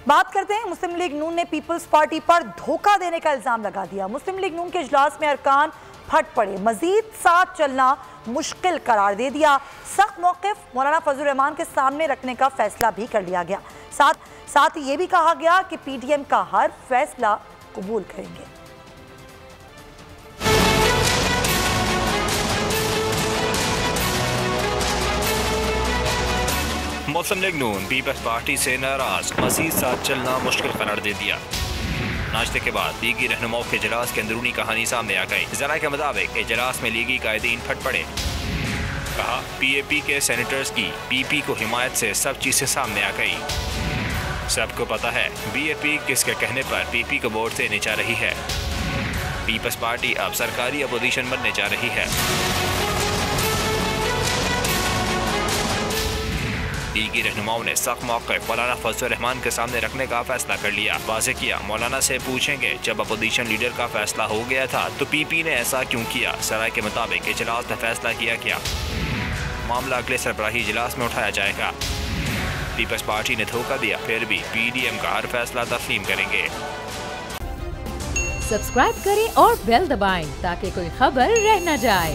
बात करते हैं, मुस्लिम लीग नून ने पीपल्स पार्टी पर धोखा देने का इल्जाम लगा दिया। मुस्लिम लीग नून के इजलास में अरकान फट पड़े, मजीद साथ चलना मुश्किल करार दे दिया। सख्त मौक़िफ़ मौलाना फजलुर रहमान के सामने रखने का फैसला भी कर लिया गया। साथ ही ये भी कहा गया कि पीडीएम का हर फैसला कबूल करेंगे। मुस्लिम लीग नून पीपल्स पार्टी से नाराज, मजीद साथ चलना मुश्किल करार दे दिया। नाश्ते के बाद लीगी रहनुमाओं के इजलास की अंदरूनी कहानी सामने आ गई। जरा के मुताबिक इजलास में लीगी कायदीन फट पड़े। कहा पीएपी के सेनेटर्स की पीपी को हिमायत से सब चीजें सामने आ गई। सबको पता है बीएपी किसके कहने पर पीपी को वोट देने जा रही है। पीपल्स पार्टी अब सरकारी अपोजिशन बनने जा रही है। लीगी रहनुमाओं ने सख्त मौक़िफ़ मौलाना फजलुर रहमान के सामने रखने का फैसला कर लिया। वाज़ेह किया मौलाना से पूछेंगे जब अपोजिशन लीडर का फैसला हो गया था तो पीपी ने ऐसा क्यों किया। सराय के मुताबिक इजलास में फैसला किया गया, मामला अगले सरबराही इजलास में उठाया जाएगा। पीपल्स पार्टी ने धोखा दिया, फिर भी पीडीएम का हर फैसला तस्लीम करेंगे। सब्सक्राइब करें और बेल दबाएं ताकि कोई खबर रह न जाए।